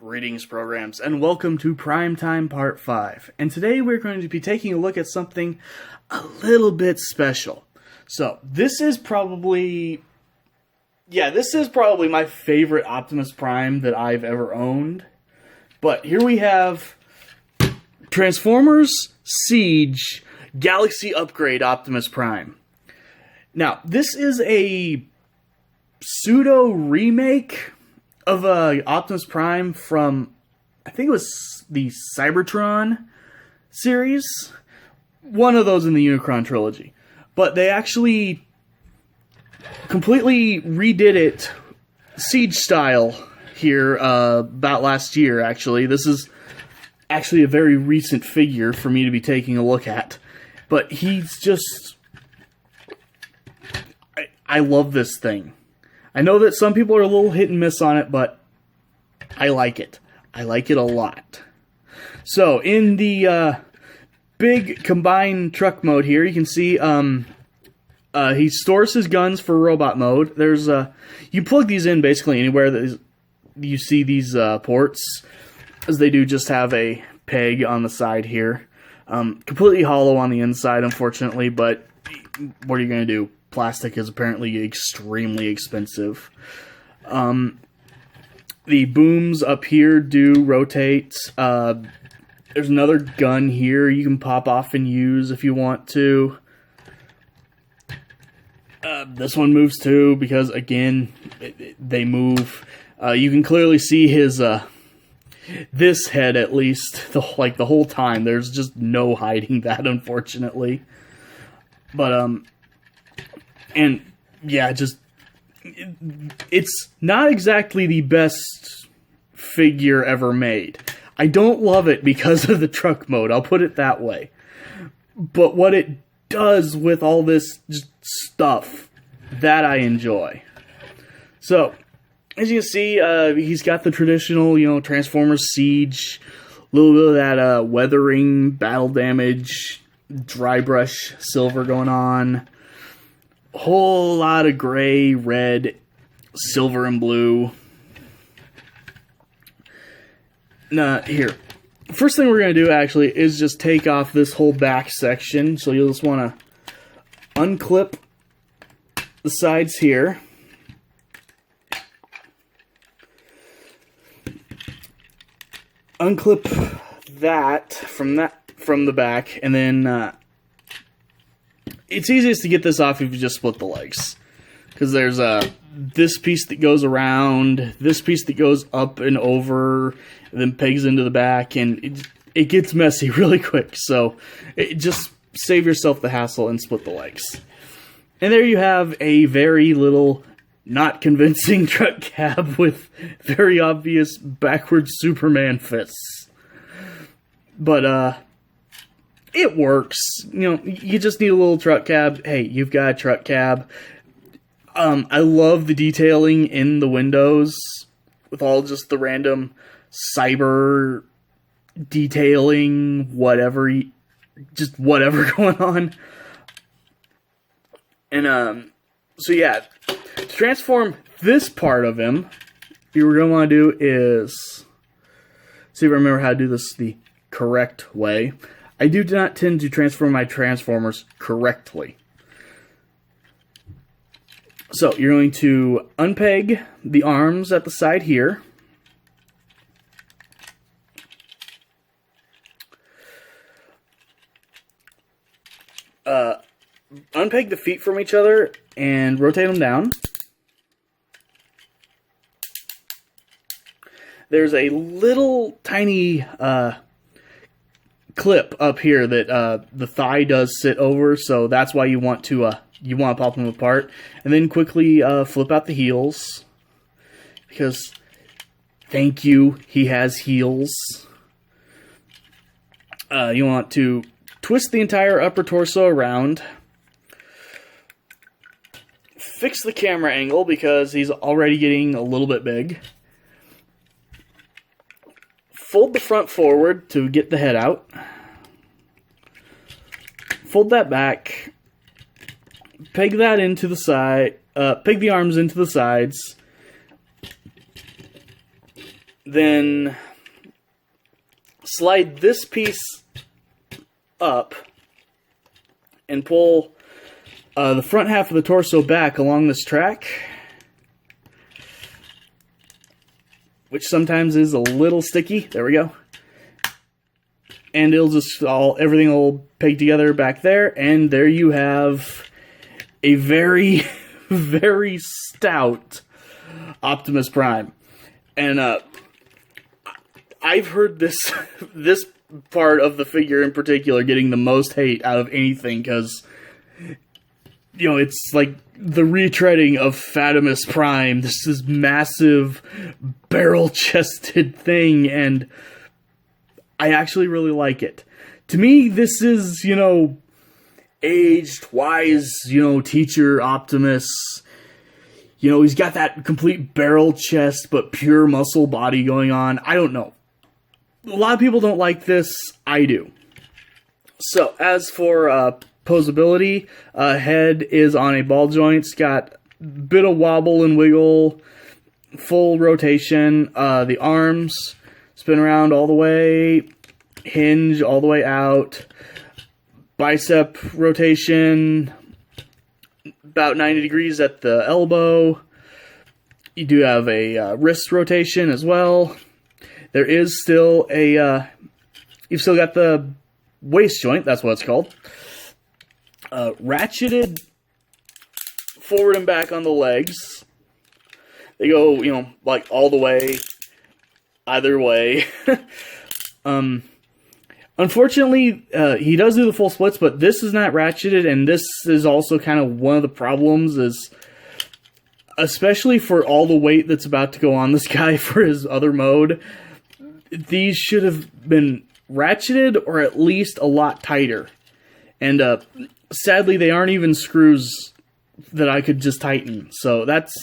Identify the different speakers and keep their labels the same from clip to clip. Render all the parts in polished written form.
Speaker 1: Greetings, programs, and welcome to Primetime Part 5. And today we're going to be taking a look at something a little bit special. So, this is probably my favorite Optimus Prime that I've ever owned. But here we have Transformers Siege Galaxy Upgrade Optimus Prime. Now, this is a pseudo remake of Optimus Prime from, I think it was the Cybertron series. One of those in the Unicron trilogy. But they actually completely redid it Siege style here about last year, actually. This is actually a very recent figure for me to be taking a look at. But he's just... I love this thing. I know that some people are a little hit and miss on it, but I like it. I like it a lot. So, in the big combined truck mode here, you can see he stores his guns for robot mode. There's you plug these in basically anywhere that you see these ports, as they do just have a peg on the side here. Completely hollow on the inside, unfortunately, but what are you going to do? Plastic is apparently extremely expensive. The booms up here do rotate. There's another gun here you can pop off and use if you want to. This one moves too because, again, they move. You can clearly see his this head, at least, the whole time. There's just no hiding that, unfortunately. But and yeah, just it's not exactly the best figure ever made. I don't love it because of the truck mode, I'll put it that way. But what it does with all this stuff, that I enjoy. So, as you can see, he's got the traditional, Transformers Siege, a little bit of that weathering, battle damage, dry brush silver going on. Whole lot of gray, red, silver, and blue. Now, here. First thing we're going to do, actually, is just take off this whole back section. So you'll just want to unclip the sides here. Unclip that from the back, and then it's easiest to get this off if you just split the legs. Because there's this piece that goes around, this piece that goes up and over, and then pegs into the back, and it gets messy really quick. So just save yourself the hassle and split the legs. And there you have a very little, not convincing truck cab with very obvious backwards Superman fists. But, it works. You just need a little truck cab. Hey, you've got a truck cab. I love the detailing in the windows with all just the random cyber detailing, whatever going on. And, so yeah, to transform this part of him, what you're going to want to do is, see if I remember how to do this the correct way. I do not tend to transform my Transformers correctly. So, you're going to unpeg the arms at the side here. Unpeg the feet from each other and rotate them down. There's a little tiny clip up here that the thigh does sit over, so that's why you want to pop them apart, and then quickly flip out the heels, because thank you, he has heels. You want to twist the entire upper torso around, fix the camera angle because he's already getting a little bit big. Fold the front forward to get the head out. Fold that back. Peg that into the side. Peg the arms into the sides. Then slide this piece up and pull the front half of the torso back along this track, which sometimes is a little sticky. There we go. And it'll just everything will peg together back there, and there you have a very, very stout Optimus Prime. And I've heard this part of the figure in particular getting the most hate out of anything, because, you know, it's like the retreading of Fatimus Prime. This is massive, barrel-chested thing, and I actually really like it. To me, this is, you know, aged, wise, you know, teacher Optimus. You know, he's got that complete barrel chest, but pure muscle body going on. I don't know. A lot of people don't like this. I do. So, as for posability, head is on a ball joint. It's got a bit of wobble and wiggle, full rotation. The arms spin around all the way, hinge all the way out, bicep rotation, about 90 degrees at the elbow. You do have a wrist rotation as well. There is still a, you've still got the waist joint, that's what it's called. Ratcheted forward and back on the legs. They go, you know, like all the way, either way. Unfortunately, he does do the full splits, but this is not ratcheted, and this is also kind of one of the problems, is especially for all the weight that's about to go on this guy for his other mode, these should have been ratcheted or at least a lot tighter. And sadly, they aren't even screws that I could just tighten. So that's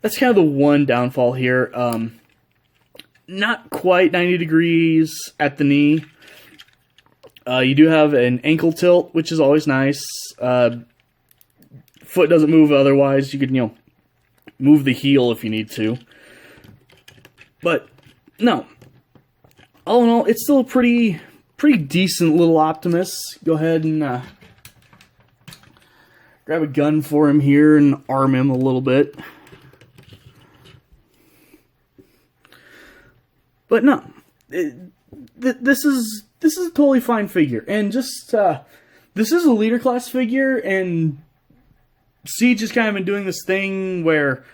Speaker 1: kind of the one downfall here. Not quite 90 degrees at the knee. You do have an ankle tilt, which is always nice. Foot doesn't move otherwise. You can, you know, move the heel if you need to. But, no. All in all, it's still a pretty decent little Optimus. Go ahead and grab a gun for him here and arm him a little bit. But no, this is a totally fine figure, and just this is a leader class figure, and Siege has kind of been doing this thing where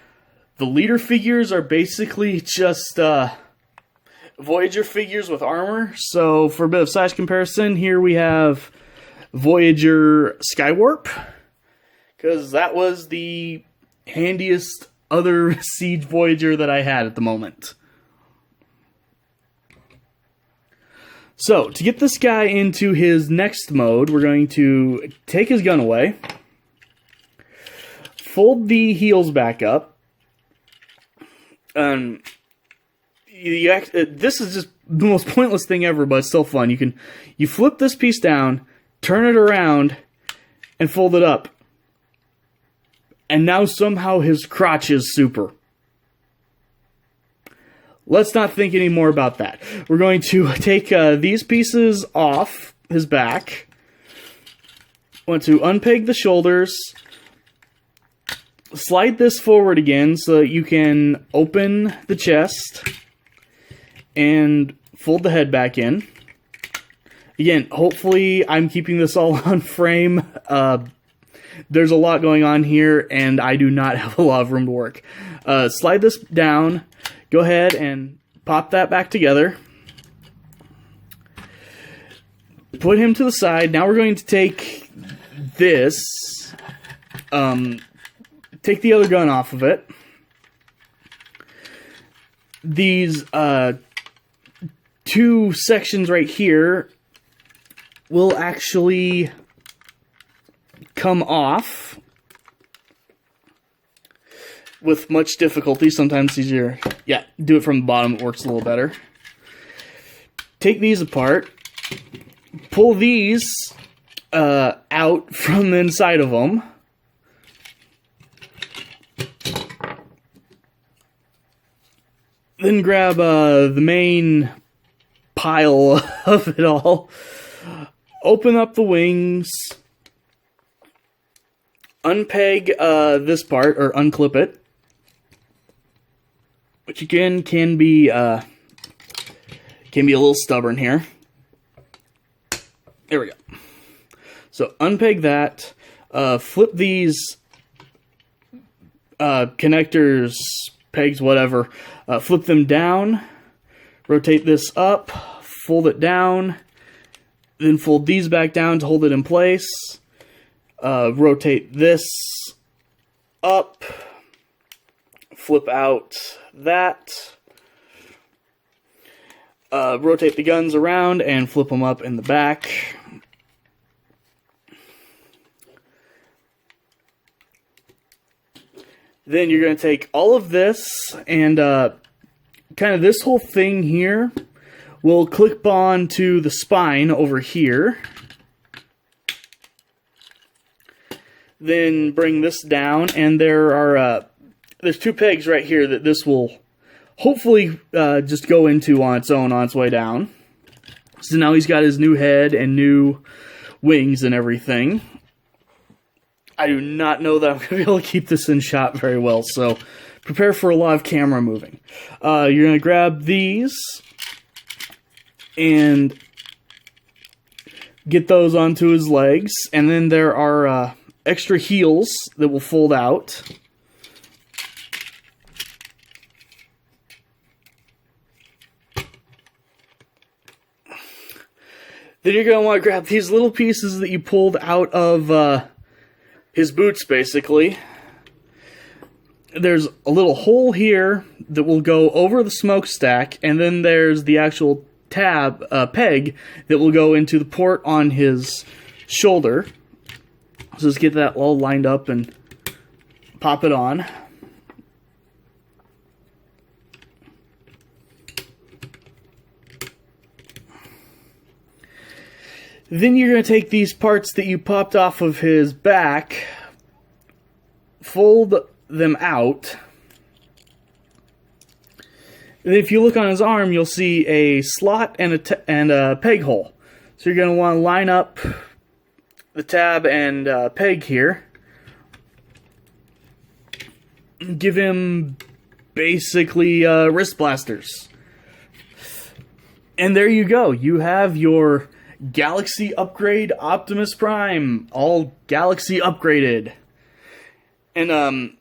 Speaker 1: the leader figures are basically just Voyager figures with armor. So for a bit of size comparison, here we have Voyager Skywarp, because that was the handiest other Siege Voyager that I had at the moment. So, to get this guy into his next mode, we're going to take his gun away, fold the heels back up, this is just the most pointless thing ever, but it's still fun. You flip this piece down, turn it around, and fold it up. And now somehow his crotch is super. Let's not think any more about that. We're going to take these pieces off his back. Want to unpeg the shoulders. Slide this forward again so that you can open the chest and fold the head back in. Again, hopefully I'm keeping this all on frame. There's a lot going on here, and I do not have a lot of room to work. Slide this down. Go ahead and pop that back together. Put him to the side. Now we're going to take this. Take the other gun off of it. These two sections right here will actually come off with much difficulty. Sometimes it's easier. Yeah, do it from the bottom. It works a little better. Take these apart. Pull these out from the inside of them. Then grab the main pile of it all. Open up the wings. Unpeg this part, or unclip it. Which again can be a little stubborn here. There we go. So unpeg that. Flip these connectors, pegs, whatever. Flip them down. Rotate this up. Fold it down. Then fold these back down to hold it in place. Rotate this up. Flip out that. Rotate the guns around and flip them up in the back. Then you're going to take all of this and kind of this whole thing here will clip on to the spine over here. Then bring this down, and there's two pegs right here that this will hopefully just go into on its own on its way down. So now he's got his new head and new wings and everything. I do not know that I'm going to be able to keep this in shot very well, so prepare for a lot of camera moving. You're going to grab these and get those onto his legs, and then there are extra heels that will fold out. Then you're going to want to grab these little pieces that you pulled out of his boots, basically. There's a little hole here that will go over the smokestack, and then there's the actual peg that will go into the port on his shoulder. So just get that all lined up and pop it on. Then you're going to take these parts that you popped off of his back, fold them out, and if you look on his arm, you'll see a slot and a peg hole. So you're going to want to line up the tab and peg here. Give him basically wrist blasters. And there you go. You have your Galaxy Upgrade Optimus Prime, all Galaxy upgraded. And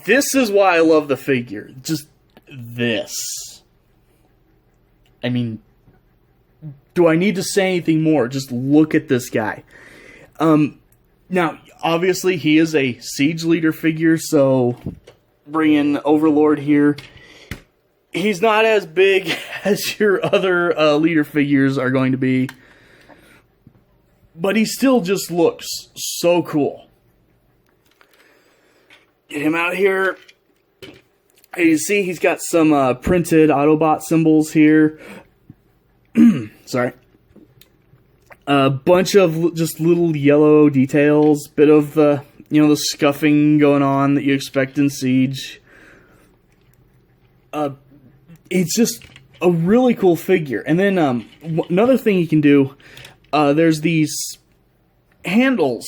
Speaker 1: this is why I love the figure. Just this. I mean, do I need to say anything more? Just look at this guy. Now, obviously, he is a Siege Leader figure, so bring in Overlord here. He's not as big as your other leader figures are going to be, but he still just looks so cool. Get him out here. As you see, he's got some printed Autobot symbols here. Sorry. A bunch of just little yellow details. Bit of the, the scuffing going on that you expect in Siege. It's just a really cool figure. And then another thing you can do, there's these handles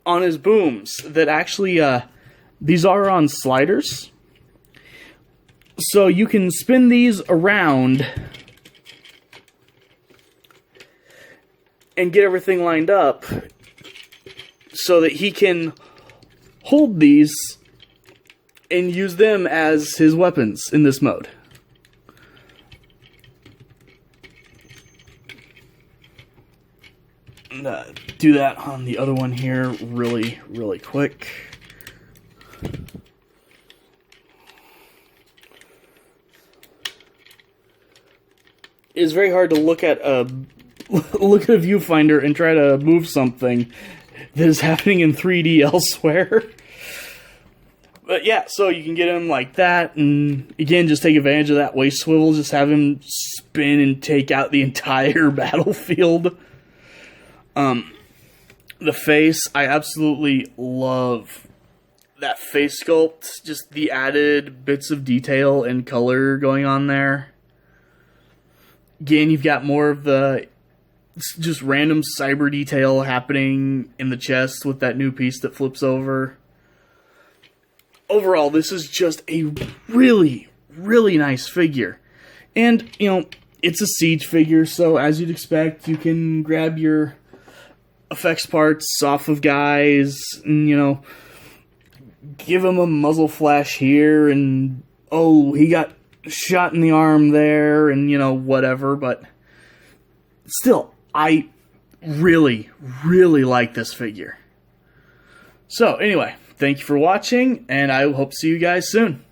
Speaker 1: on his booms that actually, these are on sliders. So you can spin these around and get everything lined up so that he can hold these and use them as his weapons in this mode. Do that on the other one here really, really quick. It's very hard to look at a viewfinder and try to move something that is happening in 3D elsewhere. But yeah, so you can get him like that, and again, just take advantage of that waist swivel, just have him spin and take out the entire battlefield. The face, I absolutely love that face sculpt, just the added bits of detail and color going on there. Again, you've got more of the just random cyber detail happening in the chest with that new piece that flips over. Overall, this is just a really, really nice figure. And, you know, it's a Siege figure, so as you'd expect, you can grab your effects parts off of guys and, you know, give him a muzzle flash here, and, oh, he got shot in the arm there, and, you know, whatever, but still, I really, really like this figure. So, anyway, thank you for watching, and I hope to see you guys soon.